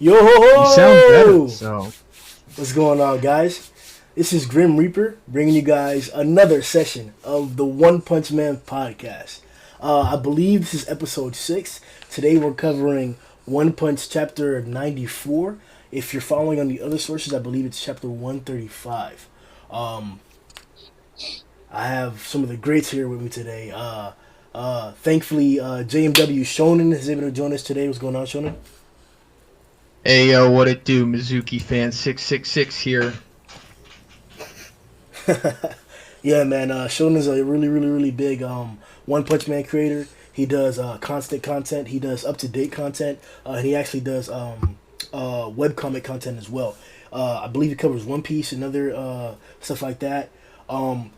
Yo ho You sound better, ho! so. What's going on, guys? This is Grim Reaper bringing you guys another session of the One Punch Man podcast. I believe this is episode 6. Today we're covering One Punch chapter 94. If you're following on the other sources, I believe it's chapter 135. I have some of the greats here with me today. Thankfully, JMW Shonen is able to join us today. What's going on, Shonen? Hey, yo, what it do? Mizuki fan 666 here. Yeah, man. Shonen's a really big One Punch Man creator. He does constant content. He does up-to-date content. And he actually does webcomic content as well. I believe he covers One Piece and other stuff like that.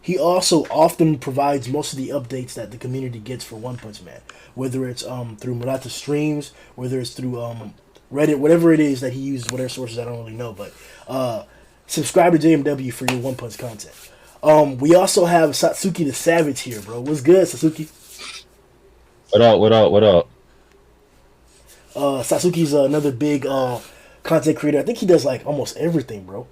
He also often provides most of the updates that the community gets for One Punch Man. Whether it's through Murata streams, whether it's through Reddit, whatever it is that he uses, whatever sources, I don't really know. But subscribe to JMW for your One Punch content. We also have Satsuki the Savage here, bro. What's good, Satsuki? What up? Satsuki's another big content creator. I think he does like almost everything, bro.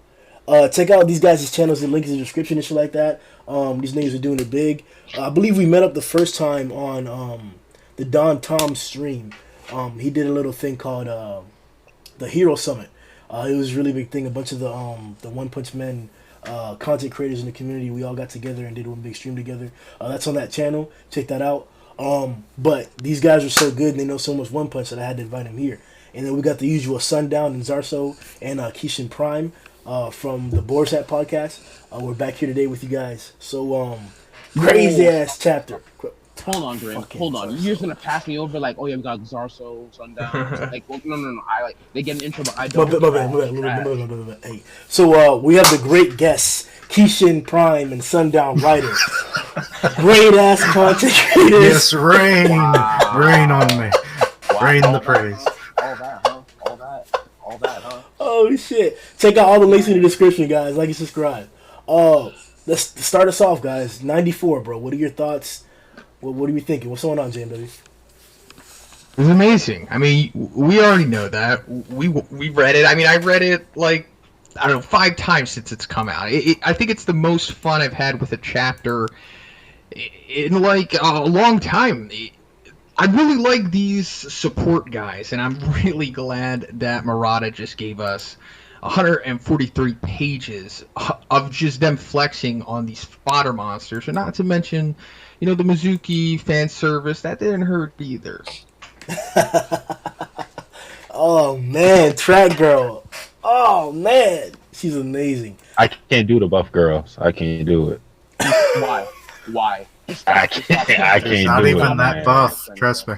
Check out these guys' channels. The link is in the description and shit like that. These niggas are doing it big. I believe we met up the first time on the Don Tom stream. He did a little thing called the Hero Summit. It was a really big thing. A bunch of the One Punch Men content creators in the community, we all got together and did one big stream together. That's on that channel. Check that out. But these guys are so good and they know so much One Punch that I had to invite them here. And then we got the usual Sundown and Zarso and Kishin Prime from the Borsat podcast. We're back here today with you guys. So crazy ass chapter. Hold on, Grimm. Hold on. You're just gonna pass me over like, oh yeah, we got Zarso, Sundown. Like, well, no. I like they get an intro, but I don't. Hey, so we have the great guests, Kishin Prime and Sundownrider. Great ass content creators. Yes, rain on me. Rain the praise. All that, huh? Oh shit! Check out all the links in the description, guys. Like and subscribe. Let's start us off, guys. 94, bro. What are your thoughts? What are you thinking? What's going on, JMW? It was amazing. I mean, we already know that. We read it. I mean, I read it like, I don't know, 5 times since it's come out. I think it's the most fun I've had with a chapter in like a long time. I really like these support guys, and I'm really glad that Murata just gave us 143 pages of just them flexing on these fodder monsters, and not to mention, you know, the Mizuki fan service. That didn't hurt either. Oh man, Track Girl. Oh man, she's amazing. I can't do the buff girls. I can't do it. Why? I can't do Not it. even that man. buff. Trust me.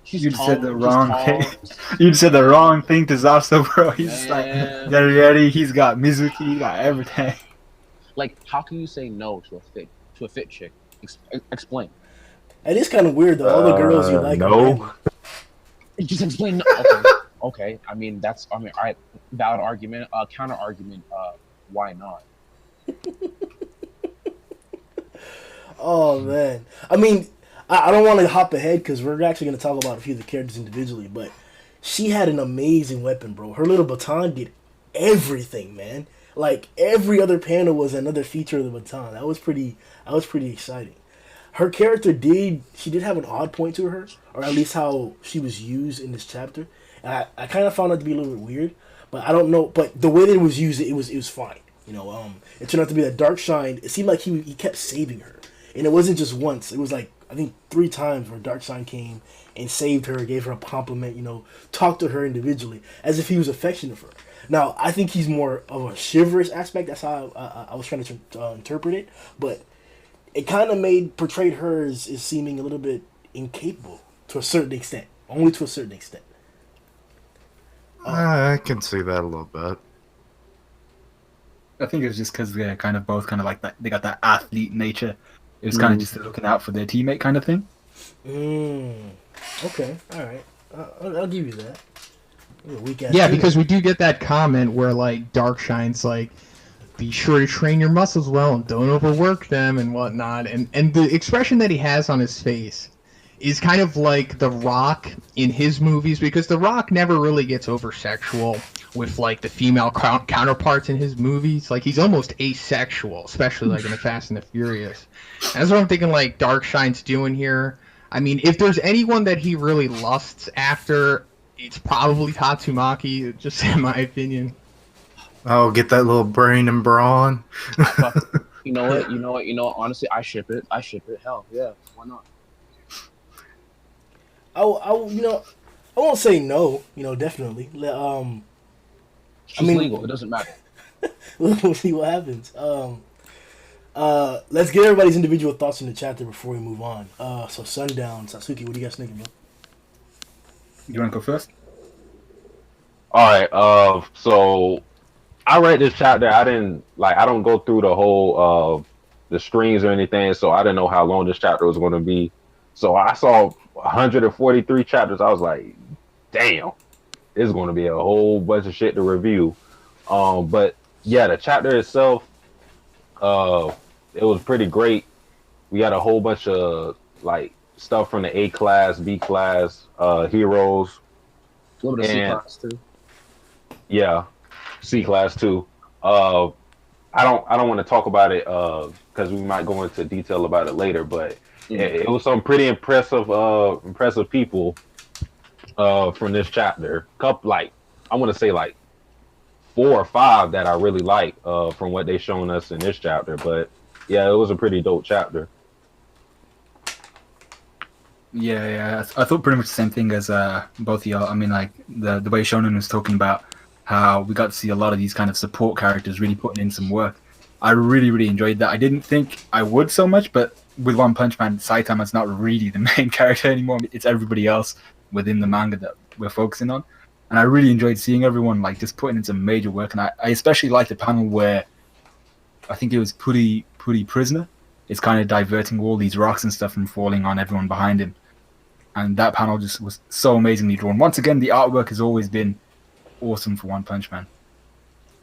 She's You tall, said the she's wrong tall. thing. You said the wrong thing to Zarso, bro. He's just like, Man. Yari, he's got Mizuki, he got everything. Like, how can you say no to a fit chick? Explain. It is kind of weird though. All the girls you like. no. Just explain. No. Okay. I mean, all right. Valid argument. Counter argument. Why not? Oh man, I mean, I don't want to hop ahead because we're actually going to talk about a few of the characters individually, but she had an amazing weapon, bro. Her little baton did everything, man. Like every other panel was another feature of the baton. That was pretty exciting. Her character did have an odd point to her, or at least how she was used in this chapter. And I kind of found it to be a little bit weird, but I don't know. But the way that it was used, it was fine. You know, it turned out to be that Dark Shine. It seemed like he kept saving her. And it wasn't just once. It was like, I think 3 times where Darkseid came and saved her, gave her a compliment, you know, talked to her individually, as if he was affectionate for her. Now, I think he's more of a chivalrous aspect. That's how I was trying to interpret it. But it kind of portrayed her as seeming a little bit incapable to a certain extent. Only to a certain extent. I can see that a little bit. I think it was just because they're kind of both kind of like that. They got that athlete nature. It was kind of just looking out for their teammate kind of thing. Okay, all right. I'll give you that. Yeah, because we do get that comment where like Darkshine's like, be sure to train your muscles well and don't overwork them and whatnot. And the expression that he has on his face is kind of like The Rock in his movies, because The Rock never really gets over sexual with like the female counterparts in his movies. Like he's almost asexual, especially like in the Fast and the Furious. And that's what I'm thinking like Darkshine's doing here. I mean, if there's anyone that he really lusts after, it's probably Tatsumaki, just in my opinion. Oh, get that little brain and brawn. You know what? Honestly, I ship it. Hell, yeah. Why not? I won't say no. Definitely. It's legal. It doesn't matter. We'll see what happens. Let's get everybody's individual thoughts on the chapter before we move on. So Sundown, Satsuki, what do you guys think, bro? You want to go first? All right. So I read this chapter. I don't go through the whole the streams or anything, so I didn't know how long this chapter was going to be. So I saw 143 chapters. I was like, damn, it's going to be a whole bunch of shit to review. But yeah, the chapter itself, it was pretty great. We had a whole bunch of like stuff from the A class, B class heroes. A little bit of C class too. Yeah, C class too. I don't want to talk about it because we might go into detail about it later, but it was some pretty impressive people from this chapter. Couple I want to say 4 or 5 that I really like from what they shown us in this chapter. But yeah, it was a pretty dope chapter. Yeah. I thought pretty much the same thing as both of y'all. I mean, like the way Shonen was talking about how we got to see a lot of these kind of support characters really putting in some work. I really, really enjoyed that. I didn't think I would so much, but with One Punch Man, Saitama's not really the main character anymore. It's everybody else within the manga that we're focusing on. And I really enjoyed seeing everyone like just putting in some major work. And I especially liked the panel where I think it was Puri Prisoner. It's kind of diverting all these rocks and stuff from falling on everyone behind him. And that panel just was so amazingly drawn. Once again, the artwork has always been awesome for One Punch Man.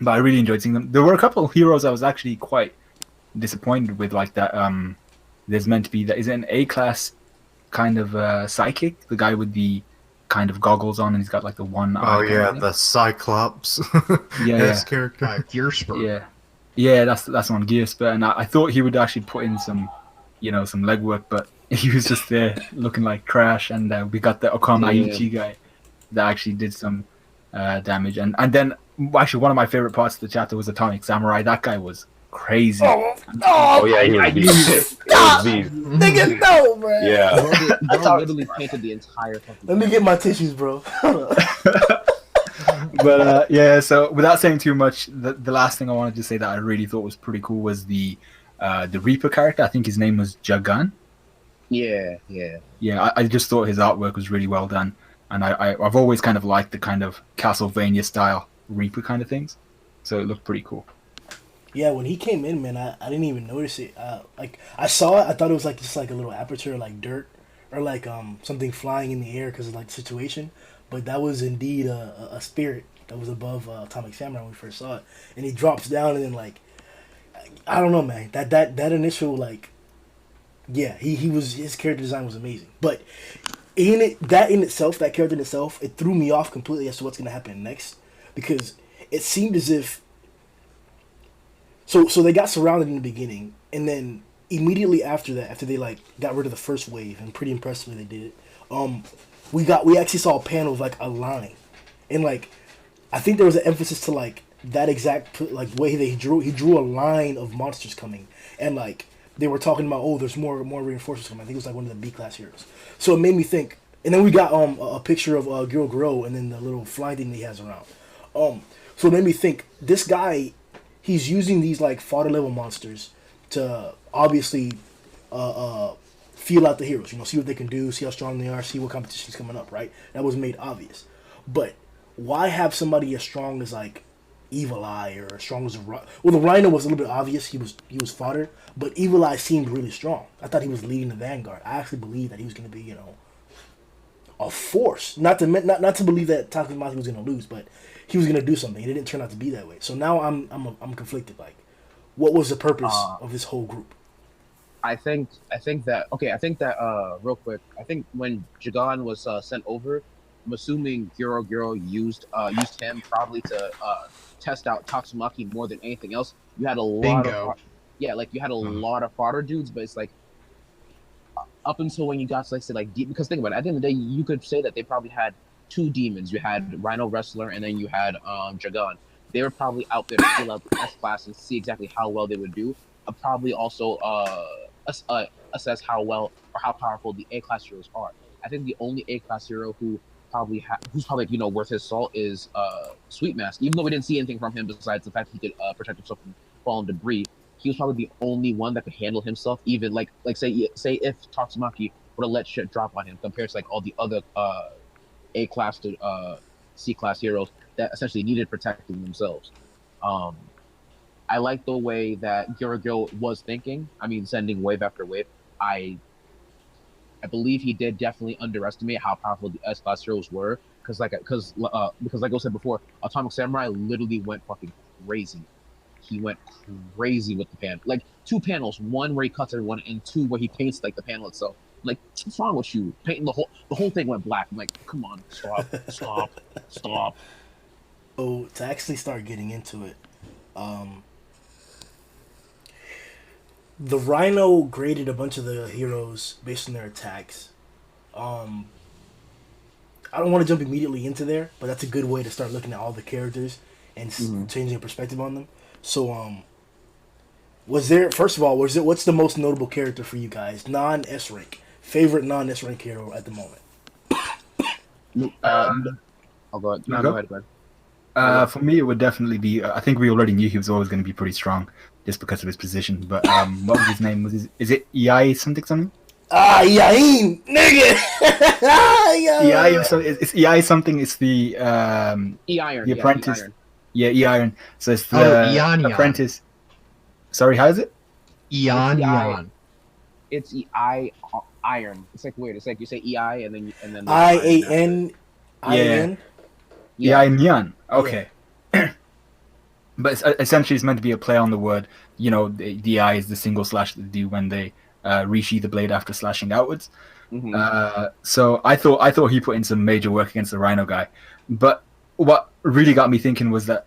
But I really enjoyed seeing them. There were a couple of heroes I was actually quite disappointed with, like that. There's meant to be that is it an A-class kind of psychic, the guy with the kind of goggles on, and he's got like the one eye. Oh yeah, the Cyclops. Yeah. Character. Gearspur. Yeah, that's one, Gearspur, and I thought he would actually put in some legwork, but he was just there looking like trash. And we got the Okama Aichi guy that actually did some damage, and then actually one of my favorite parts of the chapter was Atomic Samurai. That guy was crazy. Oh yeah, he was beast. Nigga, no, bro. Yeah. Bro literally painted the entire fucking Let me get my tissues, bro. But yeah, so without saying too much, the last thing I wanted to say that I really thought was pretty cool was the Reaper character. I think his name was Jagan. Yeah. I just thought his artwork was really well done, and I've always kind of liked the kind of Castlevania style Reaper kind of things, so it looked pretty cool. Yeah, when he came in, man, I didn't even notice it. Like I saw it, I thought it was like just like a little aperture, like dirt, or like something flying in the air because of like the situation. But that was indeed a spirit that was above Atomic Samurai when we first saw it, and he drops down, and then like I don't know, man, that initial like, yeah, he was, his character design was amazing, but that character in itself, it threw me off completely as to what's gonna happen next, because it seemed as if so they got surrounded in the beginning, and then immediately after that, after they like got rid of the first wave, and pretty impressively they did it, we actually saw a panel of like a line, and like I think there was an emphasis to like that exact like way he drew a line of monsters coming, and like they were talking about, there's more reinforcements coming. I think it was like one of the B class heroes. So it made me think, and then we got a picture of Gyoro Gyoro, and then the little flying thing that he has around. So it made me think, this guy, he's using these like fodder level monsters to obviously feel out the heroes, see what they can do, see how strong they are, see what competition's coming up, right? That was made obvious. But why have somebody as strong as like Evil Eye, or as strong as the Rhino was a little bit obvious, he was fodder, but Evil Eye seemed really strong. I thought he was leading the vanguard. I actually believed that he was going to be, a force. Not to believe that Tatsumaki was going to lose, but he was going to do something. It didn't turn out to be that way. So now I'm conflicted. Like, what was the purpose of this whole group? I think that real quick. I think when Jagan was sent over, I'm assuming Gyoro Gyoro used him probably to test out Tatsumaki more than anything else. You had a lot of Bingo. yeah, like you had a lot of fodder dudes, but it's like up until when you got to like say like deep, because think about it, at the end of the day, you could say that they probably had two demons. You had Rhino Wrestler, and then you had Jagan. They were probably out there to feel out the S class and see exactly how well they would do. Probably also assess how well or how powerful the A class heroes are. I think the only A class hero who's probably worth his salt is Sweet Mask. Even though we didn't see anything from him besides the fact that he could protect himself from falling debris, he was probably the only one that could handle himself. Even like say if Tatsumaki would have let shit drop on him compared to like all the other A class to C class heroes that essentially needed protecting themselves. I like the way that Gyoro was thinking. I mean, sending wave after wave. I believe he did definitely underestimate how powerful the S class heroes were. Because like I said before, Atomic Samurai literally went fucking crazy. He went crazy with the panel. Like 2 panels, one where he cuts everyone, and 2 where he paints like the panel itself. Like, what's wrong with you? Painting the whole thing went black. I'm like, come on, stop. So to actually start getting into it, the Rhino graded a bunch of the heroes based on their attacks. I don't want to jump immediately into there, but that's a good way to start looking at all the characters and changing your perspective on them. So, what's the most notable character for you guys? Non-S rank. Favorite non-S rank hero at the moment? I'll go ahead. Go ahead. For me, it would definitely be. I think we already knew he was always going to be pretty strong, just because of his position. But what was his name? Is it Iai something? Yain, nigga. Iai. So it's Iai something. It's the E-Iron. the apprentice. E-Iron. Yeah, E-Iron. So it's the Ion. apprentice. Sorry, how is it? Eon. It's iron. It's like weird. It's like you say EI and then IAN. Yeah, Nyan. Okay. But essentially, it's meant to be a play on the word. The I is the single slash that they do when they resheath the blade after slashing outwards. Mm-hmm. So I thought he put in some major work against the Rhino guy. But what really got me thinking was that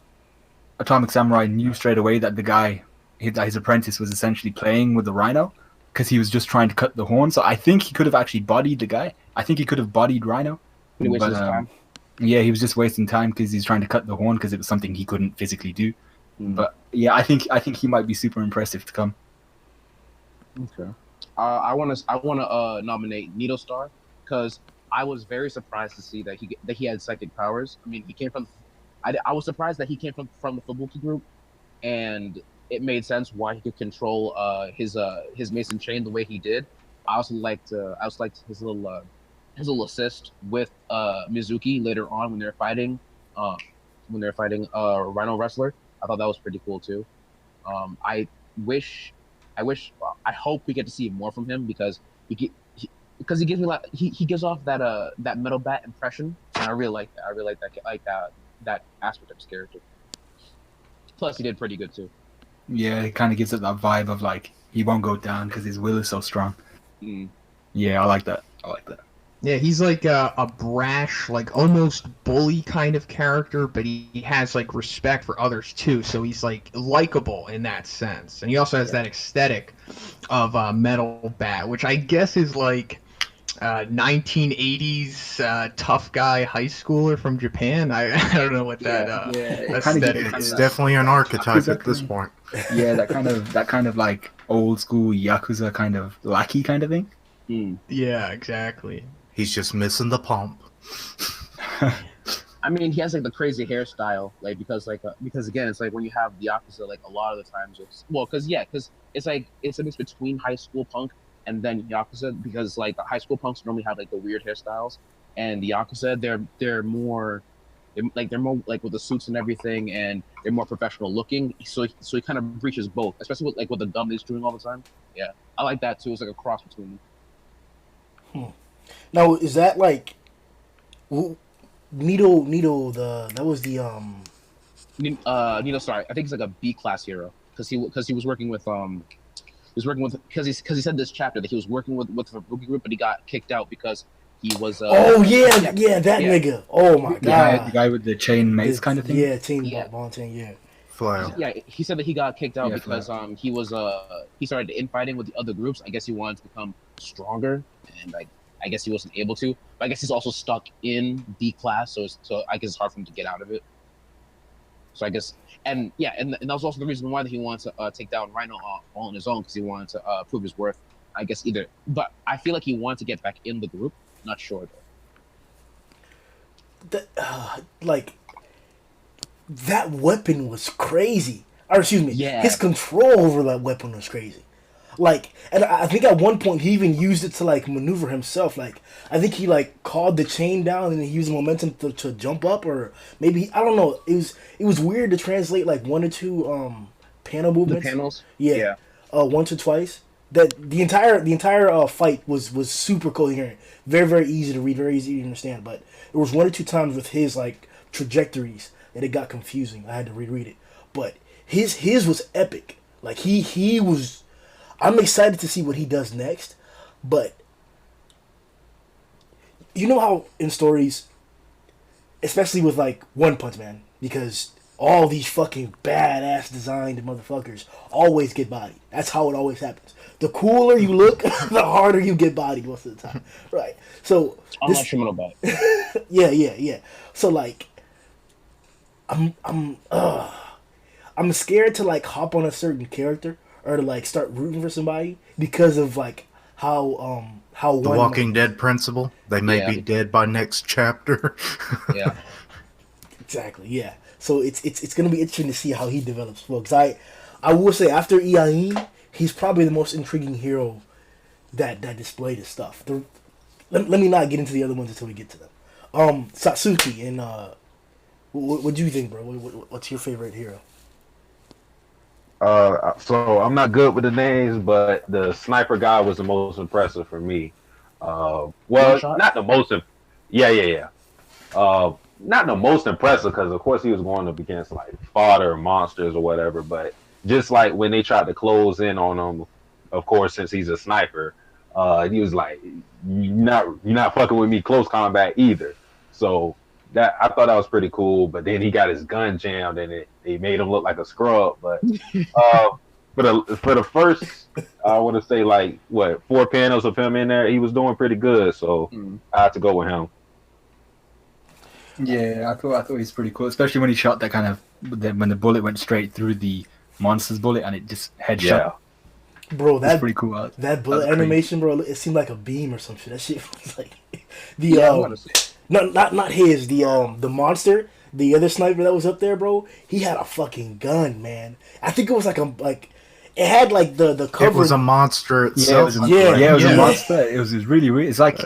Atomic Samurai knew straight away that the guy, his apprentice, was essentially playing with the Rhino because he was just trying to cut the horn. So I think he could have actually bodied the guy. I think he could have bodied Rhino. He wasted his time. Yeah, he was just wasting time because he's trying to cut the horn because it was something he couldn't physically do. But yeah, I think he might be super impressive to come. Okay. I want to nominate Needle Star because I was very surprised to see that he had psychic powers. I mean, he came from. I was surprised that he came from the Fubuki group, and it made sense why he could control his Mason chain the way he did. I also liked his little assist with Mizuki later on when they're fighting Rhino Wrestler. I thought that was pretty cool too. I hope we get to see more from him because he gives me he gives off that metal bat impression, and I really like that. I really like that aspect of his character. Plus, he did pretty good too. Yeah, it kind of gives it that vibe of like he won't go down because his will is so strong. Yeah, I like that. Yeah, he's like a brash, like almost bully kind of character, but he has like respect for others too. So he's like likable in that sense, and he also has that aesthetic of metal bat, which I guess is like 1980s tough guy high schooler from Japan. I don't know what that aesthetic It's is. definitely an archetype at this point. Yeah, that kind of like old school Yakuza kind of lackey kind of thing. Yeah, exactly. He's just missing the pump. I mean, he has like the crazy hairstyle, like because again, it's like when you have the Yakuza, like a lot of the times because it's like it's a mix between high school punk and then Yakuza, because like the high school punks normally have like the weird hairstyles, and the Yakuza they're more like with the suits and everything, and they're more professional looking. So he kind of breaches both, especially with the gum he's doing all the time. Yeah, I like that too. It's like a cross between them. Now, is that like Needle? That was the Sorry, I think he's like a B class hero because he was working with was working with because he said this chapter that he was working with a rookie group, but he got kicked out because he was. Oh yeah, that nigga. Oh my god, the guy with the chain mace kind of thing. Yeah, volunteering. Yeah. Flail. Yeah, he said that he got kicked out because Flail. he was he started infighting with the other groups. I guess he wanted to become stronger, and like I guess he wasn't able to. But I guess he's also stuck in B class, so I guess it's hard for him to get out of it. So I guess, and that was also the reason why that he wanted to take down Rhino all on his own, because he wanted to prove his worth. I guess either, but I feel like he wanted to get back in the group. Not sure though. That weapon was crazy. Or excuse me, his control over that weapon was crazy. Like, and I think at one point he even used it to like maneuver himself. Like, I think he like called the chain down and he used momentum to jump up, or maybe I don't know. It was weird to translate like one or two panel movements. The panels, once or twice. That the entire fight was super coherent, very very easy to read, very easy to understand. But there was one or two times with his like trajectories that it got confusing. I had to reread it, but his was epic. Like he was. I'm excited to see what he does next, but you know how in stories, especially with like One Punch Man, because all these fucking badass designed motherfuckers always get bodied. That's how it always happens. The cooler you look, the harder you get bodied most of the time. Right. So I'm not sure about it. Yeah. So like I'm scared to like hop on a certain character or to like start rooting for somebody because of like how the Walking Dead principle. They may be dead by next chapter. Yeah. Exactly. Yeah. So it's gonna be interesting to see how he develops. Well, because I will say after Iain, he's probably the most intriguing hero that displayed his stuff. Let me not get into the other ones until we get to them. Satsuki and what do you think, bro? What's your favorite hero? So I'm not good with the names, but the sniper guy was the most impressive for me. Well, not the most. Not the most impressive because, of course, he was going up against like fodder monsters or whatever. But just like when they tried to close in on him, of course, since he's a sniper, he was like, "You're not fucking with me close combat either." So that I thought that was pretty cool. But then he got his gun jammed and it made him look like a scrub. But for the first, I want to say like 4 panels of him in there, he was doing pretty good. So I had to go with him. Yeah, I thought he's pretty cool, especially when he shot that kind of when the bullet went straight through the monster's bullet and it just headshot. Yeah. Bro, that's pretty cool. That bullet animation, bro, it seemed like a beam or some shit. That shit was like not his, the monster, the other sniper that was up there, bro. He had a fucking gun, man. I think it was it had like the cover. It was a monster itself. It was a monster. It was really weird. It's like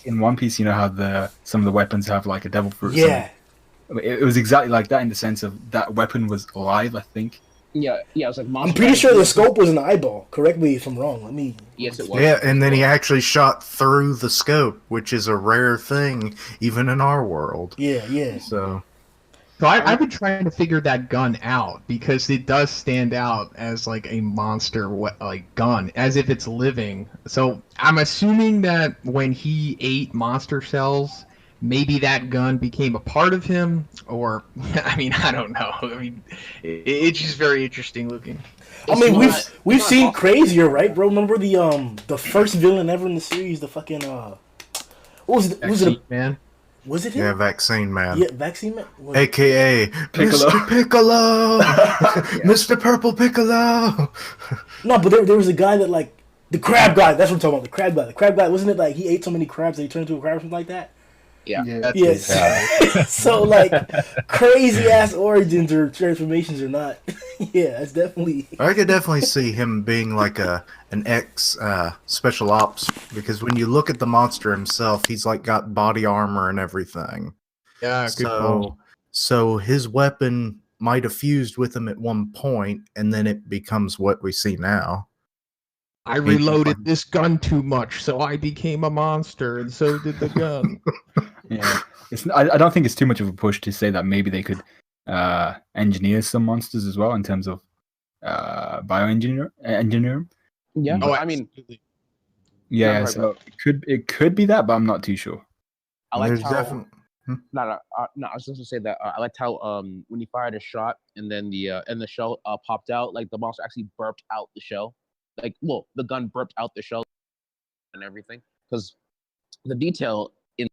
in One Piece, you know how some of the weapons have like a devil fruit. Yeah. It was exactly like that in the sense of that weapon was alive, I think. Yeah, it was like monster. I'm pretty sure the scope was an eyeball. Correct me if I'm wrong. Yes, it was. Yeah, and then he actually shot through the scope, which is a rare thing even in our world. Yeah. So I've been trying to figure that gun out because it does stand out as like a monster like gun, as if it's living. So I'm assuming that when he ate monster cells, maybe that gun became a part of him, or I don't know. It's just very interesting looking. We've seen crazier, right, bro? Remember the first villain ever in the series, the fucking what was it? Was it man? Was it him? Yeah, Vaccine Man. Yeah, Vaccine Man. AKA Piccolo. Mr. Piccolo, Mr. Purple Piccolo. No, but there was a guy that like the crab guy. That's what I'm talking about. The crab guy. The crab guy. Wasn't it like he ate so many crabs that he turned into a crab or something like that? Yeah. Yes. So like crazy ass origins or transformations or not. Yeah, it's definitely. I could definitely see him being like an ex special ops, because when you look at the monster himself, he's like got body armor and everything. Yeah, good call. So his weapon might have fused with him at one point, and then it becomes what we see now. I reloaded this gun too much, so I became a monster, and so did the gun. Yeah, I don't think it's too much of a push to say that maybe they could engineer some monsters as well in terms of bioengineer. Yeah, Oh, I mean, absolutely. Yeah, No, so it could be that, but I'm not too sure. I liked There's how. definitely. No, I was just gonna say that I liked how when he fired a shot and then the shell popped out, like the monster actually burped out the shell, like well the gun burped out the shell and everything because the detail in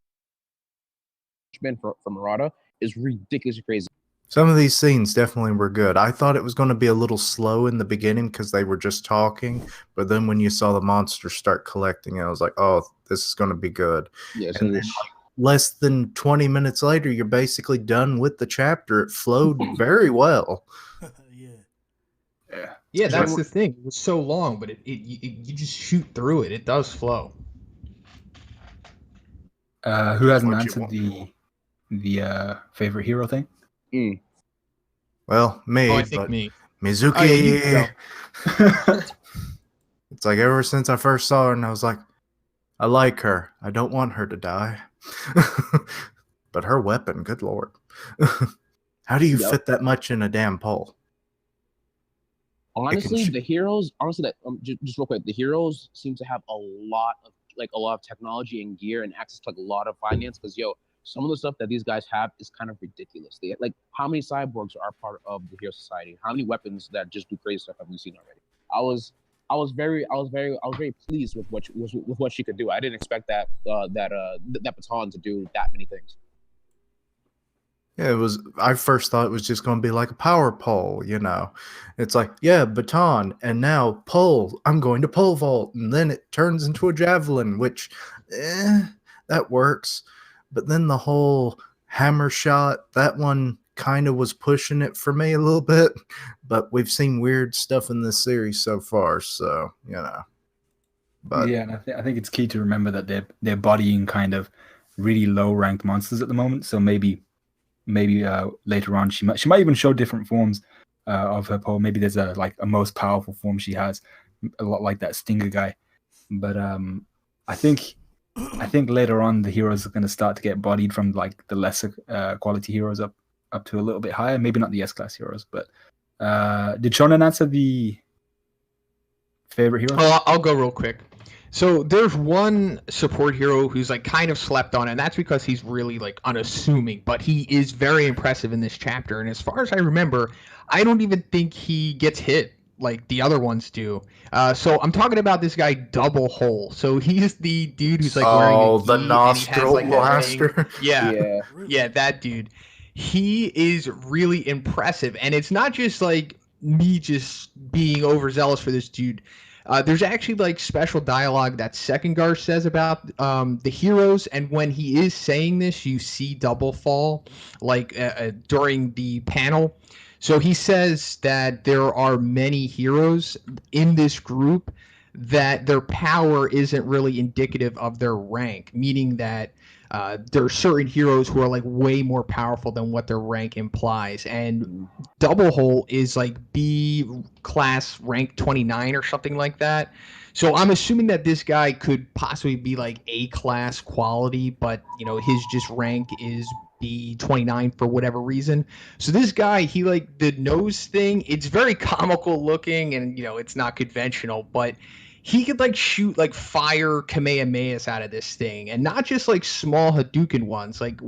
for Murata is ridiculously crazy. Some of these scenes definitely were good. I thought it was going to be a little slow in the beginning because they were just talking, but then when you saw the monsters start collecting, I was like, "Oh, this is going to be good." Yes, And then, like, less than 20 minutes later, you're basically done with the chapter. It flowed very well. Yeah. Yeah. Yeah, So- that's the thing. It was so long, but you just shoot through it. It does flow. Who hasn't What you answered want. the favorite hero thing? Well, me, Oh, I think but me. Mizuki. Oh, yeah, you go. It's like ever since I first saw her, and I was like, I like her. I don't want her to die. But her weapon, good lord. How do you Yep. fit that much in a damn pole? Honestly, shoot. the heroes. Honestly, that just real quick, the heroes seem to have a lot of technology and gear and access to like a lot of finance. Because some of the stuff that these guys have is kind of ridiculous. They like how many cyborgs are part of the hero society? How many weapons that just do crazy stuff have we seen already? I was very pleased with what she could do. I didn't expect that baton to do that many things. Yeah, it was. I first thought it was just going to be like a power pole, you know. It's like, yeah, baton, and now pole. I'm going to pole vault, and then it turns into a javelin, which, that works. But then the whole hammer shot, that one kind of was pushing it for me a little bit. But we've seen weird stuff in this series so far, so you know. But Yeah, and I think it's key to remember that they're bodying kind of really low ranked monsters at the moment. So maybe later on she might even show different forms of her pole. Maybe there's a most powerful form she has, a lot like that Stinger guy. But I think later on the heroes are going to start to get bodied from like the lesser quality heroes up to a little bit higher. Maybe not the S class heroes, but did Shonen answer the favorite hero? Oh, I'll go real quick. So there's one support hero who's like kind of slept on, and that's because he's really like unassuming, but he is very impressive in this chapter. And as far as I remember, I don't even think he gets hit like the other ones do. So I'm talking about this guy Double Hole. So he's the dude who's like wearing a the gi and he has nostril like that thing. blaster. Yeah, Really? yeah, that dude. He is really impressive, and it's not just like me just being overzealous for this dude. There's actually like special dialogue that Second Gar says about the heroes, and when he is saying this, you see Double Fall like during the panel. So he says that there are many heroes in this group that their power isn't really indicative of their rank, meaning that there are certain heroes who are like way more powerful than what their rank implies. And Double Hole is like B class rank 29 or something like that. So I'm assuming that this guy could possibly be like A class quality, but his just rank is B29 for whatever reason. So this guy, he like the nose thing, it's very comical looking and it's not conventional, but he could like shoot like fire Kamehamehas out of this thing, and not just like small Hadouken ones. Like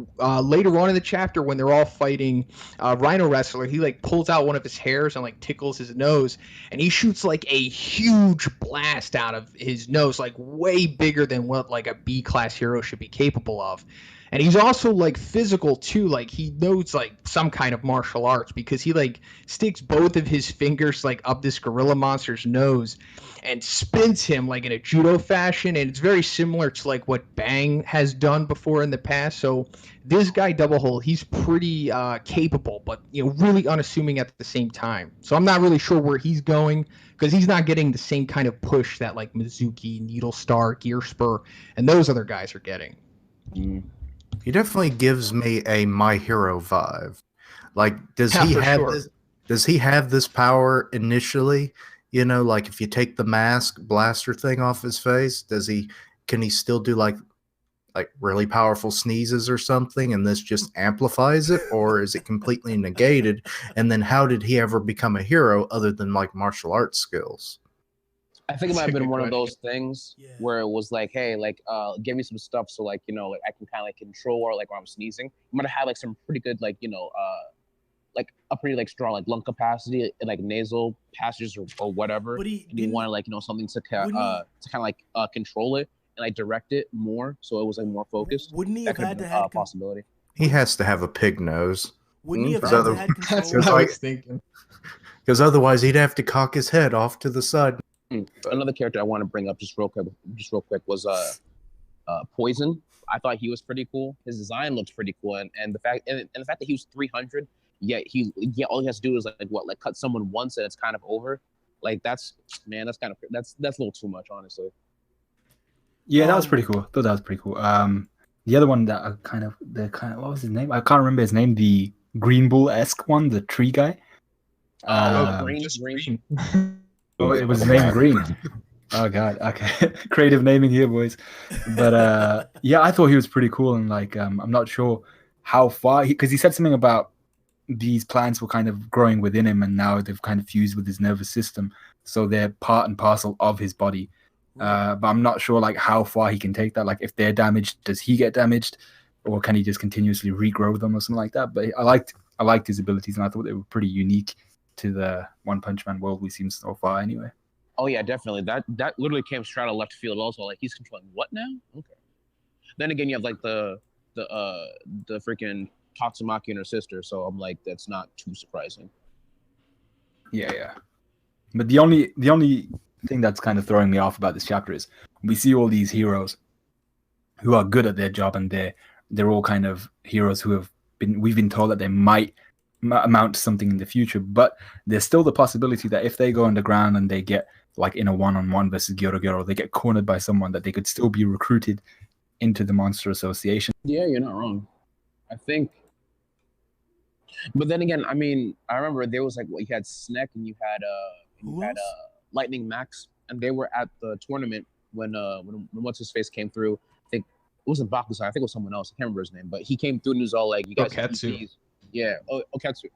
later on in the chapter when they're all fighting Rhino Wrestler, he like pulls out one of his hairs and like tickles his nose, and he shoots like a huge blast out of his nose, like way bigger than what like a B class hero should be capable of. And he's also like physical too, like he knows like some kind of martial arts because he like sticks both of his fingers like up this gorilla monster's nose and spins him like in a judo fashion, and it's very similar to like what Bang has done before in the past. So this guy Double Hole, he's pretty capable, but really unassuming at the same time. So I'm not really sure where he's going because he's not getting the same kind of push that like Mizuki, Needle Star, Gear Spur, and those other guys are getting. He definitely gives me a My Hero vibe. Like, does Yeah, he for have sure. this? Does he have this power initially? Like if you take the mask blaster thing off his face, can he still do like really powerful sneezes or something, and this just amplifies it, or is it completely negated? And then how did he ever become a hero other than like martial arts skills? I think it That's might have a been good one of question. those things Yeah. where it was like, hey, like, give me some stuff so like, like I can kind of like control or like when I'm sneezing, I'm gonna have like some pretty good like, like a pretty like strong like lung capacity and like nasal passages or whatever. But he And you didn't. want like something to Wouldn't he? to kind of like control it and like direct it more, so it was like more focused. Wouldn't he That have could have had been to a had? possibility. He has to have a pig nose. Wouldn't he have Because had to other- had That's control? what I like- was thinking. Because otherwise, he'd have to cock his head off to the side. Another character I want to bring up just real quick was Poison. I thought he was pretty cool. His design looked pretty cool, and the fact that he was 300, yet all he has to do is like cut someone once and it's kind of over. Like that's that's kind of that's a little too much, honestly. Yeah, that was pretty cool. Thought that was pretty cool. The other one that I kind of what was his name? I can't remember his name. The Green Bull-esque one, the tree guy. Green. Just Green. Oh, it was named Green. Oh god, okay. Creative naming here, boys. But yeah, I thought he was pretty cool, and like I'm not sure how far because he said something about these plants were kind of growing within him, and now they've kind of fused with his nervous system, so they're part and parcel of his body. But I'm not sure like how far he can take that. Like if they're damaged, does he get damaged, or can he just continuously regrow them or something like that? But I liked his abilities, and I thought they were pretty unique to the One Punch Man world we've seen so far. Anyway. Oh yeah, definitely. That literally came straight out of left field. Also, like he's controlling what now? Okay. Then again, you have like the freaking Tatsumaki and her sister. So I'm like, that's not too surprising. Yeah. But the only thing that's kind of throwing me off about this chapter is we see all these heroes who are good at their job, and they're all kind of heroes who we've been told that they might amount to something in the future, but there's still the possibility that if they go underground and they get like in a one-on-one versus Gyoro Gyoro, they get cornered by someone, that they could still be recruited into the Monster Association. Yeah, you're not wrong. I think. But then again, I mean, I remember there was like you had Snek and you had Lightning Max, and they were at the tournament when what's his face came through. I think it wasn't Bakusan, I think it was someone else. I can't remember his name, but he came through and he was all like, "You guys can eat Oketsu. these." Yeah, Oketsu.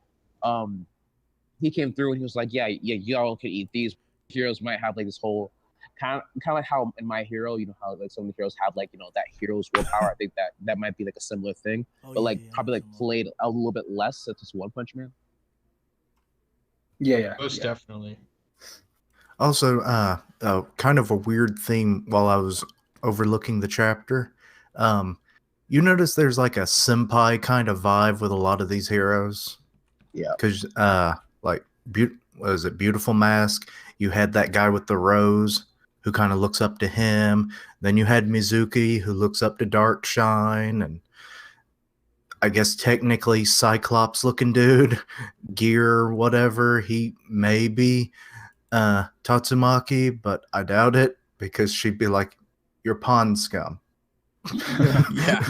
He came through and he was like, "Yeah, y'all can eat these." Heroes might have like this whole kind of like how in My Hero, how like some of the heroes have like that hero's willpower. I think that might be like a similar thing, but like probably like played a little bit less such as One Punch Man. Yeah. Most definitely. Also, kind of a weird thing while I was overlooking the chapter. You notice there's like a senpai kind of vibe with a lot of these heroes. Yeah. Because, like, what is it, Beautiful Mask? You had that guy with the rose who kind of looks up to him. Then you had Mizuki who looks up to Dark Shine, and I guess technically Cyclops looking dude, Gear, whatever. He may be Tatsumaki, but I doubt it because she'd be like, "You're pond scum." Yeah.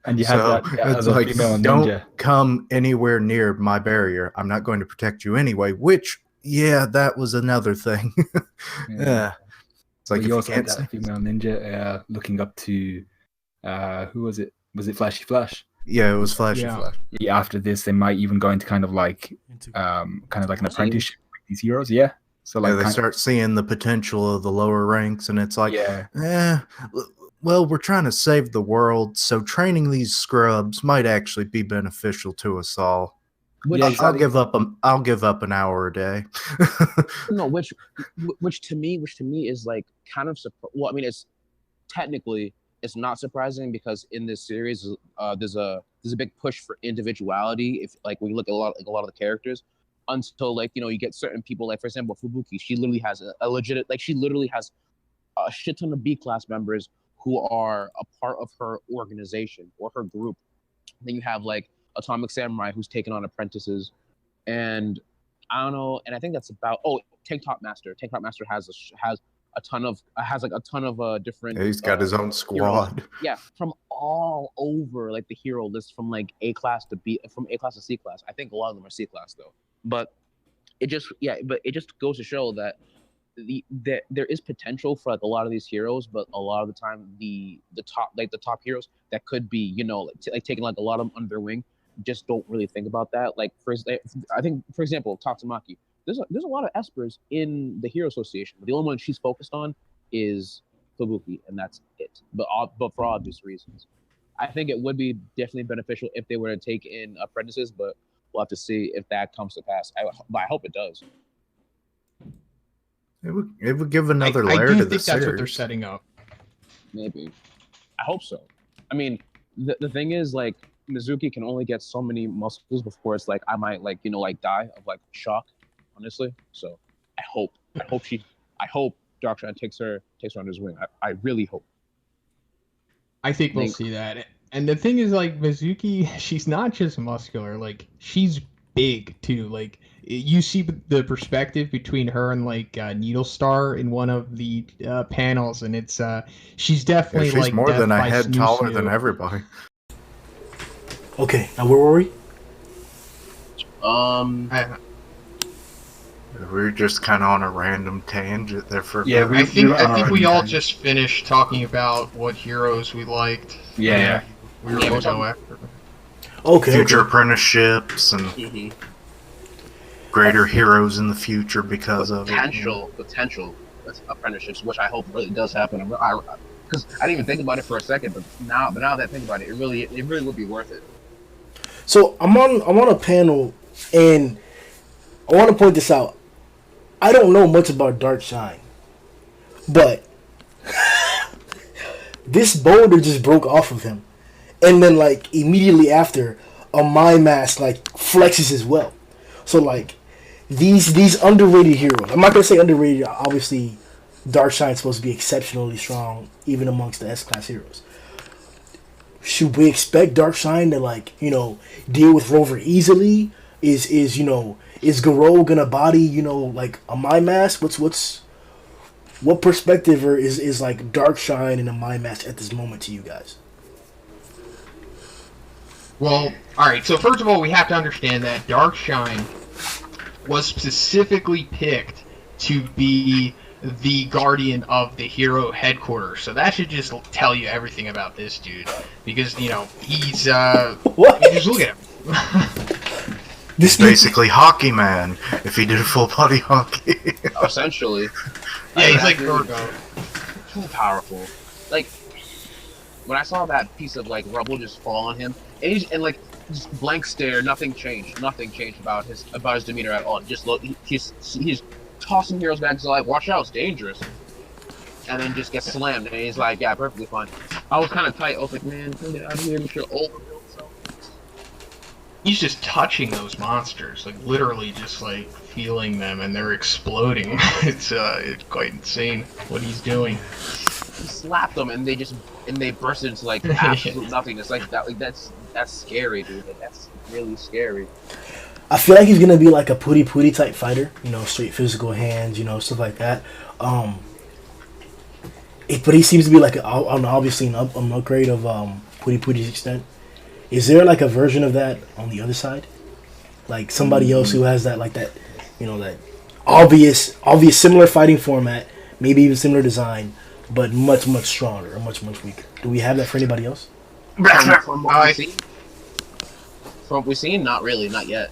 And you had So that it's other like, female don't ninja. come anywhere near my barrier. I'm not going to protect you anyway. Which, yeah, that was another thing. Yeah, it's like Well, if you you also had can't that female ninja looking up to who was it? Was it Flashy Flash? yeah, it was Flashy Yeah. Flash. Yeah, after this, they might even go into kind of like an apprenticeship with these heroes. Yeah. So like Yeah, they start seeing the potential of the lower ranks, and it's like, well, we're trying to save the world, so training these scrubs might actually be beneficial to us all. I'll give up an hour a day. No, which to me is like kind of well, I mean, it's technically it's not surprising because in this series, there's a big push for individuality. If like when you look at a lot of the characters, until like you get certain people, like for example Fubuki, she literally has a legit, like she literally has a shit ton of B class members who are a part of her organization or her group. Then you have like Atomic Samurai who's taken on apprentices, and I don't know, and I think that's about Tank Top Master. Tank Top Master has a ton of different. Yeah, he's got his own squad. Yeah, from all over like the hero list, from like A class to C class. I think a lot of them are C class though, but it just goes to show that there is potential for like a lot of these heroes, but a lot of the time the top heroes that could be like taking like a lot of them under their wing just don't really think about that. Like I think for example Tatsumaki, there's a lot of espers in the Hero Association. The only one she's focused on is Fubuki, and that's it. But for obvious reasons, I think it would be definitely beneficial if they were to take in apprentices, but we'll have to see if that comes to pass. But I hope it does. It would give another I layer do to think the that's series. what they're setting up. Maybe. I hope so. I mean, the thing is, like, Mizuki can only get so many muscles before it's like I might like die of like shock, honestly. So I hope Darkshine takes her under his wing. I really hope. I think we'll see that. And the thing is, like, Mizuki, she's not just muscular. Like, she's big too. Like, you see the perspective between her and like Needle Star in one of the panels, and it's she's definitely she's like more Death than a by head Snoo taller Snoo. than everybody. Okay, now where were we? We're just kind of on a random tangent there for a Yeah, minute. I think we all just finished talking about what heroes we liked. Yeah. We were going to go after. Okay. Future apprenticeships and Mm-hmm. greater heroes in the future because of Potential apprenticeships, which I hope really does happen. Because I didn't even think about it for a second, but now that I think about it, it really would be worth it. So I'm on a panel, and I want to point this out. I don't know much about Darkshine, but this boulder just broke off of him, and then like immediately after, a Mind Mask like flexes as well. So like these underrated heroes. I'm not gonna say underrated. Obviously, Darkshine's supposed to be exceptionally strong, even amongst the S-class heroes. Should we expect Darkshine to like deal with Rover easily? Is Gyoro gonna body like a Mind Mask? What perspective is like Darkshine and a Mind Mask at this moment to you guys? Well, alright, so first of all, we have to understand that Darkshine was specifically picked to be the guardian of the hero headquarters. So that should just tell you everything about this dude. Because, he's, What? just look at him. This basically Hockey Man if he did full body hockey. Essentially. Yeah, he's like Virgo. Too powerful. Like, when I saw that piece of like rubble just fall on him, and like just blank stare, nothing changed about his demeanor at all. Just look, he's tossing heroes back, so like, watch out, it's dangerous. And then just gets slammed, and he's like, yeah, perfectly fine. I was kind of tight. I was like, man, come get out of here, Mr. Overbuild. So He's just touching those monsters, like literally just like feeling them, and they're exploding. It's quite insane what he's doing. he slapped them, and they bursted into like absolute nothingness. Like that, like that's scary, dude. Like, that's really scary. I feel like he's gonna be like a pooty type fighter, straight physical hands, stuff like that. But he seems to be like obviously an upgrade of Pooty's extent. Is there like a version of that on the other side, like somebody else who has that that obvious similar fighting format, maybe even similar design, but much stronger or much weaker? Do we have that for anybody else? From what we've seen, not really, not yet.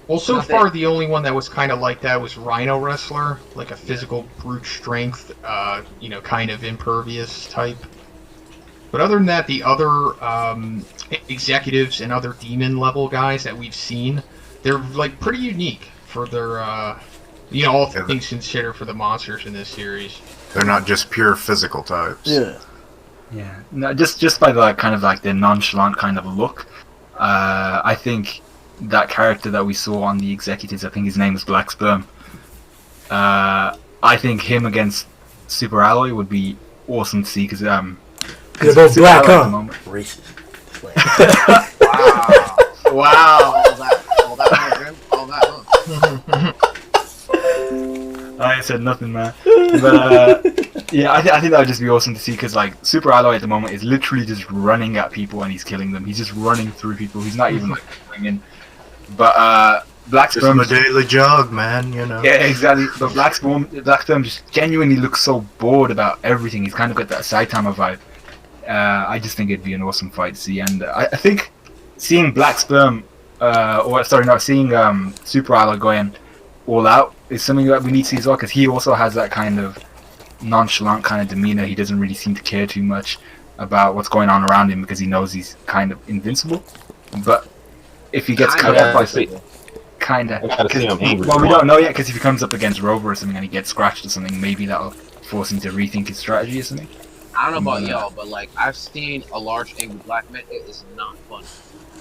Well, so far the only one that was kind of like that was Rhino Wrestler, like a physical brute strength, kind of impervious type. But other than that, the other executives and other demon level guys that we've seen, they're like pretty unique for their, all things considered for the monsters in this series. They're not just pure physical types. Yeah. Yeah. No, just by the kind of like the nonchalant kind of look, I think that character that we saw on the executives, I think his name was Black Sperm. I think him against Super Alloy would be awesome to see because They're both black, huh? Racist. Wow. All that, Grimm? All that, huh? I ain't said nothing, man. But yeah, I think that would just be awesome to see because like Super Alloy at the moment is literally just running at people and he's killing them. He's just running through people. He's not even like going in. But Black Sperm, just a daily jog, man. Yeah, exactly. But Black Sperm just genuinely looks so bored about everything. He's kind of got that Saitama vibe. I just think it'd be an awesome fight to see, and I think seeing Black Sperm seeing Super Allo going all out is something that we need to see as well, because he also has that kind of nonchalant kind of demeanor. He doesn't really seem to care too much about what's going on around him because he knows he's kind of invincible. But if he gets cut off by kinda, well, we don't know yet, because if he comes up against Rover or something and he gets scratched or something, maybe that'll force him to rethink his strategy or something. I don't know about y'all, but like I've seen a large angry black man. It is not fun.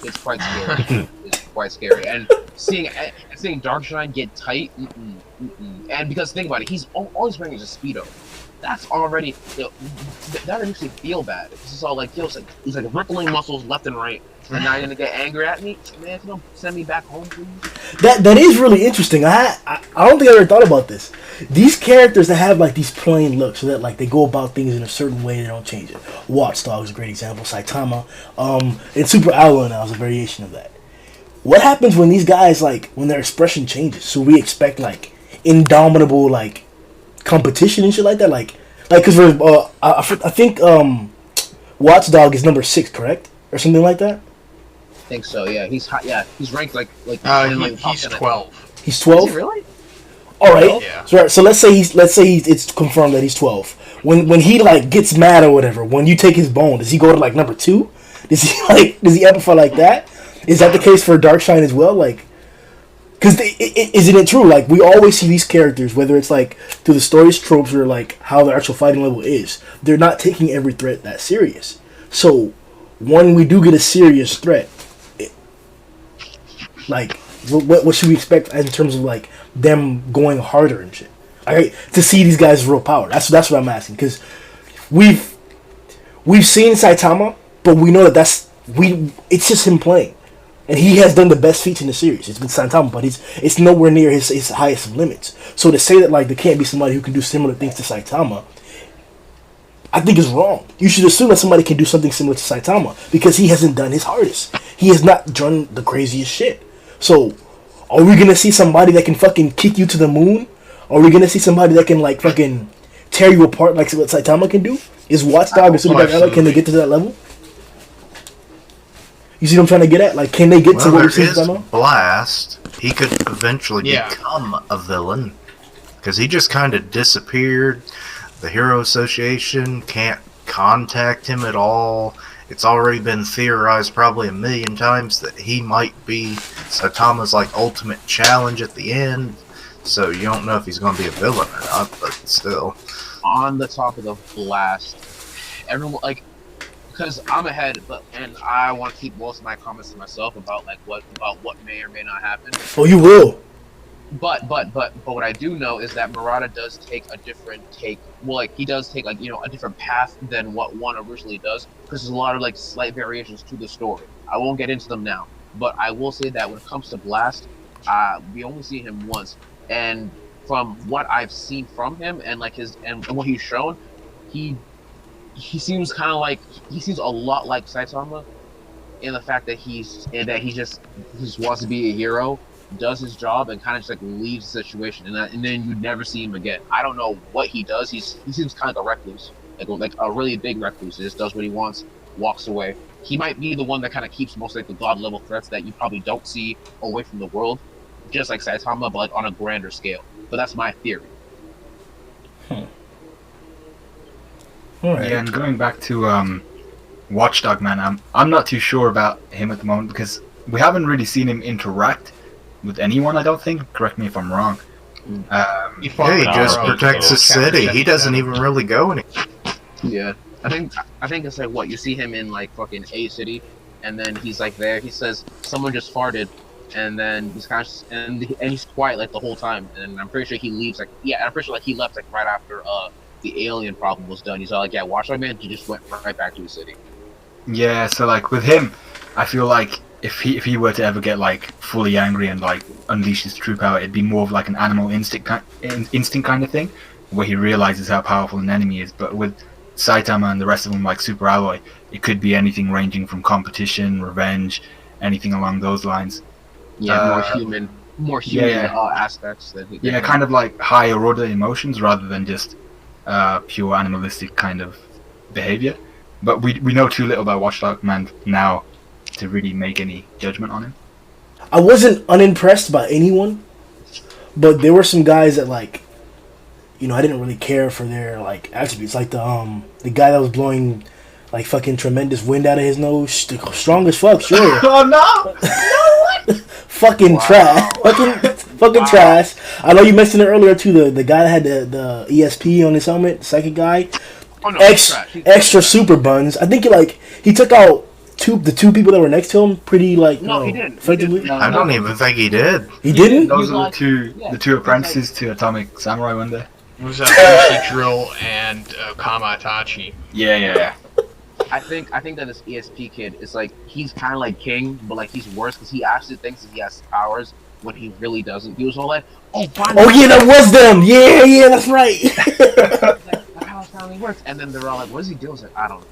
It's quite scary. It's quite scary, and seeing Darkshine get tight, and because think about it, he's always wearing is a speedo. That's already that makes me feel bad. It's all like he's like rippling muscles left and right, and now you're gonna get angry at me, man. Can you send me back home, please? That is really interesting. I don't think I ever thought about this. These characters that have like these plain looks, so that like they go about things in a certain way, they don't change it. Watchdog is a great example. Saitama, and Super Owlin now is a variation of that. What happens when these guys like when their expression changes? So we expect like indomitable like competition and shit like that, like because we're I think Watchdog is number 6, correct, or something like that. I think so. Yeah, he's hot. Yeah, he's ranked like he's 12. He's 12. Is he really? All right. Yeah. So let's say it's confirmed that he's 12. When he like gets mad or whatever, when you take his bone, does he go to like number 2? Does he amplify like that? Is that the case for Darkshine as well? Like, because isn't it true? Like we always see these characters, whether it's like through the story's tropes or like how their actual fighting level is, they're not taking every threat that serious. So when we do get a serious threat, like what should we expect in terms of like them going harder and shit? Like, to see these guys' real power. That's what I'm asking, because we've seen Saitama, but we know that it's just him playing. And he has done the best feats in the series. It's been Saitama, but it's nowhere near his highest limits. So to say that like there can't be somebody who can do similar things to Saitama, I think is wrong. You should assume that somebody can do something similar to Saitama because he hasn't done his hardest. He has not done the craziest shit. So are we gonna see somebody that can fucking kick you to the moon? Are we gonna see somebody that can like fucking tear you apart like what Saitama can do? Is Watchdog or Super Dog, can they get to that level? You see what I'm trying to get at? Like, can they get to what we're seeing now? Blast. He could eventually become a villain. Because he just kind of disappeared. The Hero Association can't contact him at all. It's already been theorized probably 1,000,000 times that he might be Saitama's, like, ultimate challenge at the end. So you don't know if he's going to be a villain or not, but still. On the topic of Blast, everyone, like, because I'm ahead, and I want to keep most of my comments to myself about what may or may not happen. Oh, you will. But what I do know is that Murata does take a different take. Well, like he does take like a different path than what one originally does, because there's a lot of like slight variations to the story. I won't get into them now, but I will say that when it comes to Blast, we only see him once, and from what I've seen from him and like and what he's shown, he seems kind of like he seems a lot like Saitama in the fact that he just wants to be a hero, does his job, and kind of just like leaves the situation, and then you never see him again. I don't know what he does. He seems kind of like a recluse, like a really big recluse. He just does what he wants, walks away. He might be the one that kind of keeps most like the god level threats that you probably don't see away from the world, just like Saitama, but like on a grander scale. But that's my theory. Right. Yeah, and going back to Watchdog, man, I'm not too sure about him at the moment because we haven't really seen him interact with anyone. I don't think. Correct me if I'm wrong. He just protects the city. He doesn't even really go anywhere. Yeah, I think it's like what you see him in like fucking A City, and then he's like there. He says someone just farted, and then he's kind of and he's quiet like the whole time. And I'm pretty sure he leaves like I'm pretty sure like he left like right after the alien problem was done. He's all like, Watchdog man, he just went right back to the city. Yeah, so like with him, I feel like if he were to ever get like fully angry and like unleash his true power, it'd be more of like an animal instinct kind of thing, where he realizes how powerful an enemy is. But with Saitama and the rest of them, like Super Alloy, it could be anything ranging from competition, revenge, anything along those lines. Yeah, more human aspects. Kind of like higher order emotions rather than just pure animalistic kind of behavior. But we know too little about Watchdog Man now to really make any judgment on him. I wasn't unimpressed by anyone, but there were some guys that like, I didn't really care for their like attributes. Like the guy that was blowing like fucking tremendous wind out of his nose, strong as fuck, sure. Oh no! Fucking trash, fucking trash. I know you mentioned it earlier too. The guy that had the ESP on his helmet, the second guy, Oh no, extra super buns. I think he took out the two people that were next to him pretty like no, he didn't. effectively. No, I don't even think he did. He didn't. Those He are was the two apprentices to Atomic Samurai one day. It was Uchi Drill and Kama Itachi. Yeah. I think that this ESP kid is like he's kind of like King, but like he's worse because he actually thinks that he has powers when he really doesn't. He was all like, "Oh, finally!" Oh yeah, that was them. Yeah, that's right. That's how it finally works. And then they're all like, "What is he doing?" I was like, "I don't know."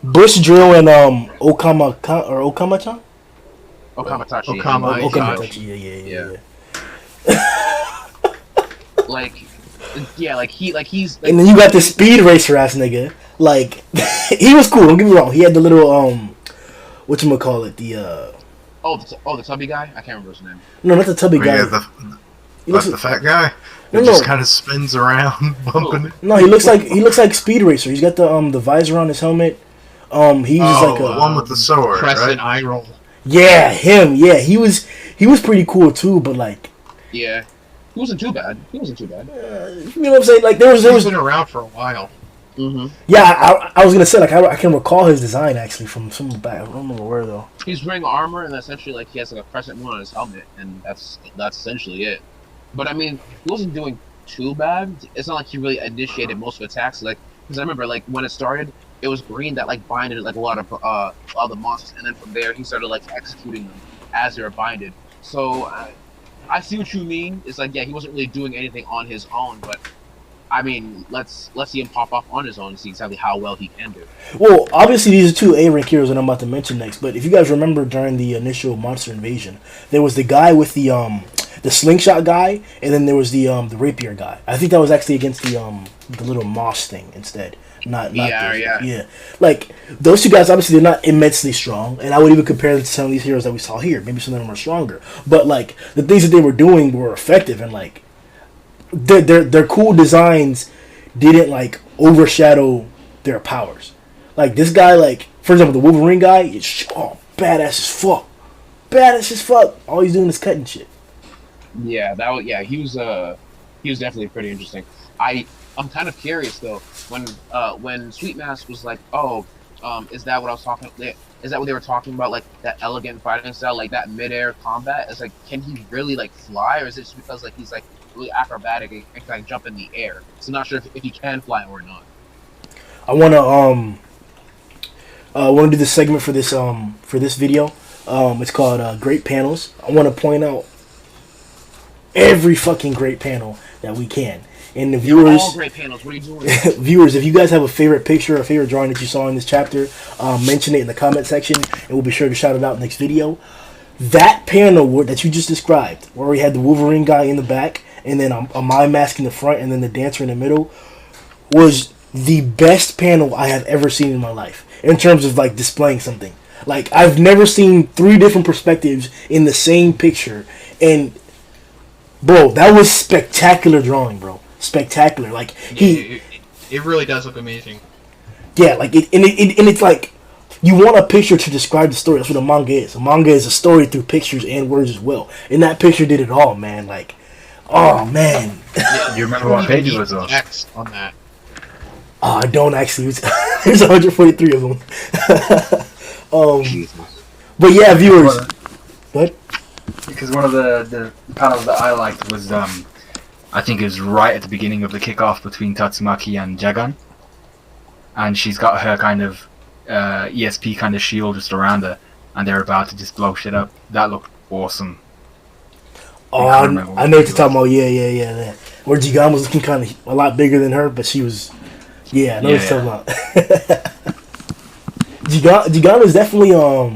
Bush Drill and Okama-chan? Okamatachi. Okama-tachi. Yeah. Like, he's. Like, And then you got the speed racer ass nigga. Like, he was cool. Don't get me wrong. He had the little whatchamacallit, the the tubby guy. I can't remember his name. No, not the tubby guy. Yeah, He looks the fat guy. No, It just no. kind of spins around, bumping it. No, he looks like Speed Racer. He's got the visor on his helmet. He uses like the a one with the sword, Crescent right? eye roll. yeah, him. Yeah, he was pretty cool too. But like, Yeah, he wasn't too bad. you know what I'm saying? Like there He's was been around for a while. Mm-hmm. yeah. I was gonna say like I can recall his design actually from some back. I don't remember where though. He's wearing armor, and essentially like he has like a crescent moon on his helmet, and that's essentially it. But I mean, he wasn't doing too bad. It's not like he really initiated most of the attacks. Like, because I remember like when it started, it was Green that like binded like a lot of the monsters, and then from there he started like executing them as they were binded. So I see what you mean. It's like, yeah, he wasn't really doing anything on his own, but I mean, let's see him pop off on his own and see exactly how well he can do. Well, obviously these are two A-rank heroes that I'm about to mention next. But if you guys remember during the initial monster invasion, there was the guy with the slingshot guy, and then there was the rapier guy. I think that was actually against the little moss thing instead. Not yeah. Like those two guys, obviously they're not immensely strong, and I would even compare them to some of these heroes that we saw here. Maybe some of them are stronger, but like the things that they were doing were effective, and like their cool designs didn't like overshadow their powers. Like this guy, like for example, the Wolverine guy is badass as fuck. All he's doing is cutting shit. Yeah, he was definitely pretty interesting. I'm kind of curious though when Sweet Mask was like, is that what I was talking? Is that what they were talking about? Like that elegant fighting style, like that mid-air combat? It's like, can he really like fly, or is it just because like he's like really acrobatic and can like jump in the air? So not sure if he can fly or not. I wanna do this segment for this video. It's called Great Panels. I want to point out every fucking great panel that we can. And the viewers, all great panels. What are you doing? viewers, if you guys have a favorite picture or a favorite drawing that you saw in this chapter, mention it in the comment section, and we'll be sure to shout it out next video. That panel that you just described, where we had the Wolverine guy in the back, and then a mime mask in the front, and then the dancer in the middle, was the best panel I have ever seen in my life in terms of like displaying something. Like I've never seen 3 different perspectives in the same picture, and bro, that was spectacular drawing, bro. Spectacular. Like It really does look amazing. yeah, like it's like you want a picture to describe the story. That's what a manga is. A manga is a story through pictures and words as well. And that picture did it all, man. Like, oh man. You remember what page it was on? X on that. I don't actually. There's 143 of them. But yeah, viewers. What? Because one of the panels that I liked was I think it was right at the beginning of the kickoff between Tatsumaki and Jagan, and she's got her kind of ESP kind of shield just around her, and they're about to just blow shit up. That looked awesome. Oh, I know what you're talking about. Yeah. That. Where Jigan was looking kind of a lot bigger than her, but she was. Yeah, I know what you're talking about. Jigan is definitely let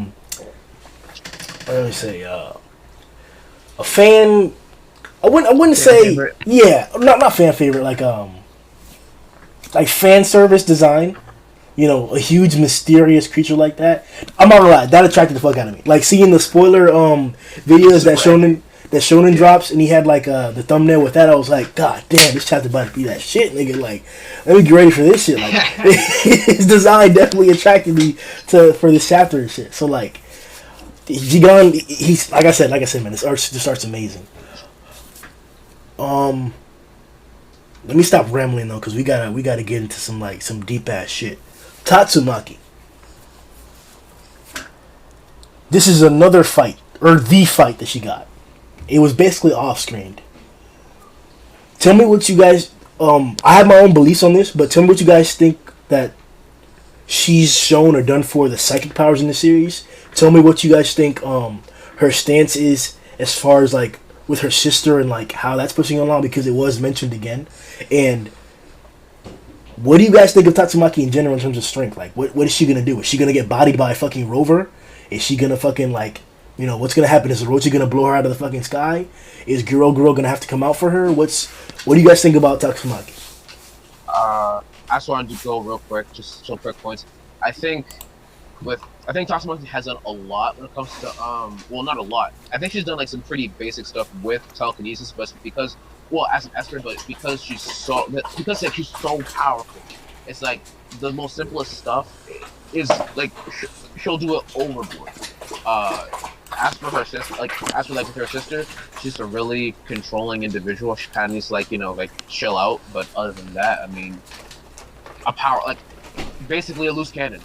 me say a fan. I wouldn't say favorite? Yeah, not fan favorite, like fan service design, you know, a huge mysterious creature like that. I'm not gonna lie, that attracted the fuck out of me. Like seeing the spoiler videos that Shonen drops, and he had like the thumbnail with that. I was like, God damn, this chapter about to be that shit, nigga. Like, let me get ready for this shit. Like, his design definitely attracted me for this chapter and shit. So like, Jigan, he's like I said, man, this art's amazing. Let me stop rambling though, cause we gotta get into some deep ass shit. Tatsumaki. This is another fight, or the fight that she got. It was basically off-screened. Tell me what you guys... I have my own beliefs on this, but tell me what you guys think that she's shown or done for the psychic powers in the series. Tell me what you guys think her stance is as far as, like, with her sister and, like, how that's pushing along, because it was mentioned again. And what do you guys think of Tatsumaki in general in terms of strength? Like, what is she going to do? Is she going to get bodied by a fucking rover? Is she going to fucking, like... You know, what's going to happen? Is Orochi going to blow her out of the fucking sky? Is Gyoro Gyoro going to have to come out for her? What do you guys think about Tatsumaki? I just wanted to go real quick, just some quick points. I think Tatsumaki has done a lot when it comes to, well, not a lot. I think she's done, like, some pretty basic stuff with telekinesis, but because, well, as an Esther, but because she's so powerful. It's like, the most simplest stuff is, like, she'll do it overboard. As for her sister, with her sister, she's a really controlling individual. She kind of needs to, like, you know, like, chill out. But other than that, I mean, basically a loose cannon,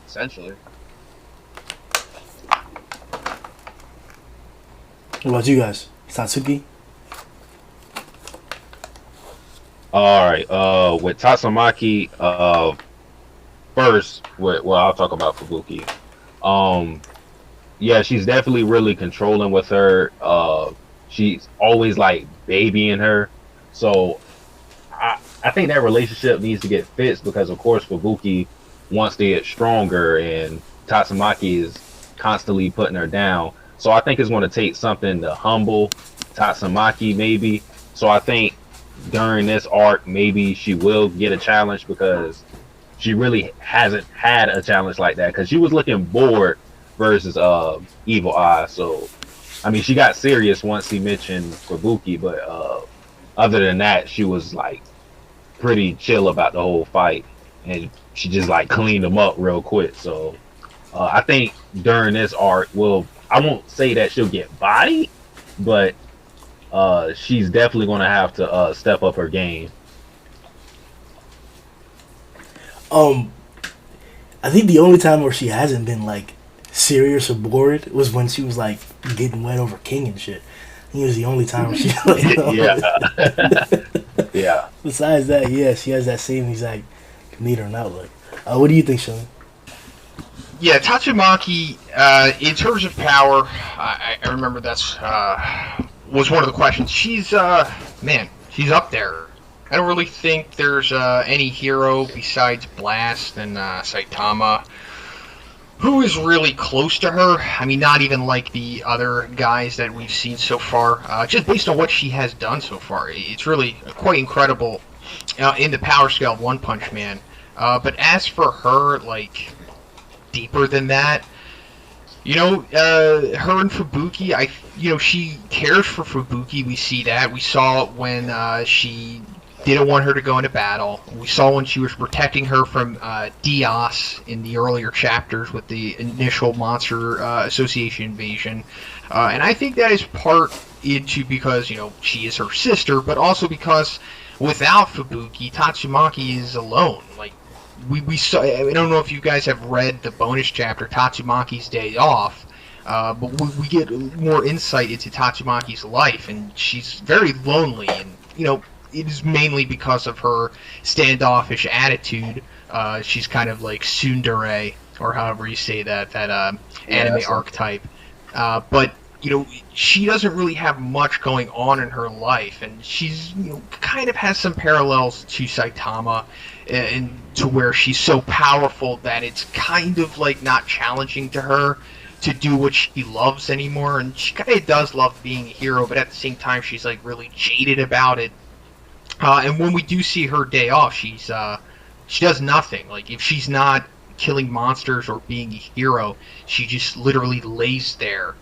essentially. What about you guys? Satsuki? Alright, with Tatsumaki, first, well, I'll talk about Fubuki. Yeah, she's definitely really controlling with her. She's always, like, babying her. So, I think that relationship needs to get fixed because, of course, Fubuki wants to get stronger and Tatsumaki is constantly putting her down. So, I think it's going to take something to humble Tatsumaki, maybe. So, I think during this arc, maybe she will get a challenge because she really hasn't had a challenge like that because she was looking bored versus Evil Eye. So I mean, she got serious once he mentioned Fubuki, but other than that, she was like pretty chill about the whole fight, and she just like cleaned him up real quick. So I think during this arc, well, I won't say that she'll get bodied, but she's definitely going to have to step up her game. I think the only time where she hasn't been like serious or bored was when she was like getting wet over King and shit. I think it was the only time where she like, Yeah. Yeah. Besides that, yeah, she has that same exact demeanor and outlook. What do you think, Sean? Yeah, Tatsumaki, in terms of power, I remember that's was one of the questions. She's man, she's up there. I don't really think there's any hero besides Blast and Saitama who is really close to her. I mean, not even like the other guys that we've seen so far. Just based on what she has done so far, it's really quite incredible in the power scale of One Punch Man. But as for her, like, deeper than that, you know, her and Fubuki, she cares for Fubuki. We see that. We saw it when she didn't want her to go into battle. We saw when she was protecting her from Dios in the earlier chapters with the initial Monster Association invasion. And I think that is part into because, you know, she is her sister, but also because without Fubuki, Tatsumaki is alone. Like, we saw, I don't know if you guys have read the bonus chapter, Tatsumaki's Day Off, but we get more insight into Tatsumaki's life, and she's very lonely, and, you know, it is mainly because of her standoffish attitude. She's kind of like tsundere, or however you say that anime archetype. But, you know, she doesn't really have much going on in her life, and she's, you know, kind of has some parallels to Saitama, and to where she's so powerful that it's kind of like not challenging to her to do what she loves anymore. And she kind of does love being a hero, but at the same time, she's like really jaded about it. And when we do see her day off, she's she does nothing. Like, if she's not killing monsters or being a hero, she just literally lays there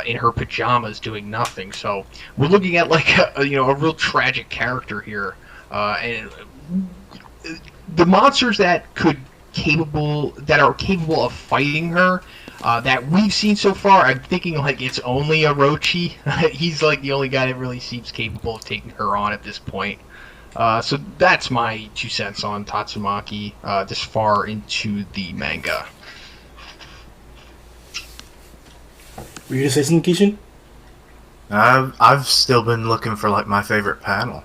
in her pajamas doing nothing. So we're looking at like a real tragic character here, and the monsters that are capable of fighting her. That we've seen so far, I'm thinking like it's only Orochi. He's like the only guy that really seems capable of taking her on at this point. So that's my 2 cents on Tatsumaki this far into the manga. Were you gonna say something, Kishin? I've still been looking for like my favorite panel.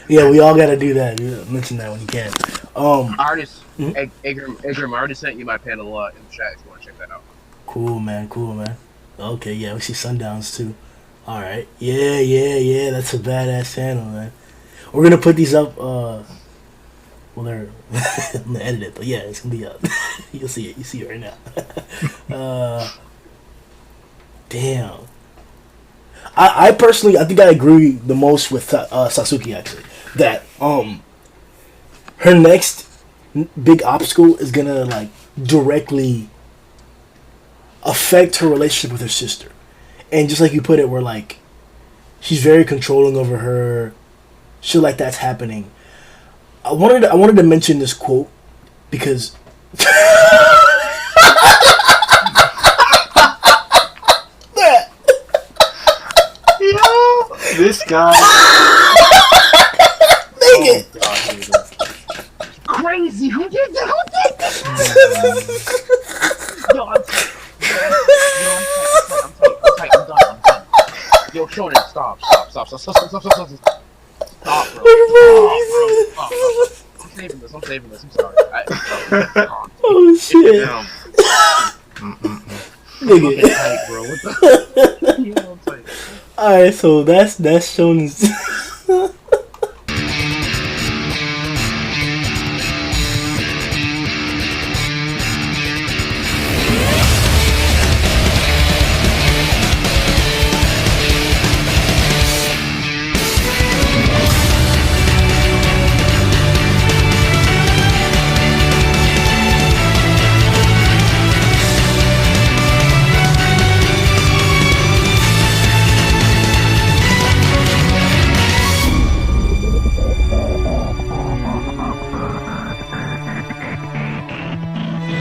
Yeah, we all gotta do that. You mention that when you can. Artist, Grimm, I already sent you my panel in the chat if you want to check that out. Cool, man. Okay, yeah, we see Sundowns too. All right, yeah. That's a badass channel, man. We're gonna put these up. Well, they're I'm gonna edit it, but yeah, it's gonna be up. You'll see it. You see it right now. Damn. I personally, I think I agree the most with Satsuki actually. That her next big obstacle is gonna like directly affect her relationship with her sister, and just like you put it, where like she's very controlling over her, shit like that's happening. I wanted to mention this quote because This guy. Nigga. Oh, God, here we go. Crazy! Who did that? Yo, I'm tight. I'm done. Yo, Shonen, stop, bro. Stop, I'm saving this. I'm sorry. Oh shit. Nigga. Tight, bro. What the? You know, I'm tight. Alright, so that's Shonen's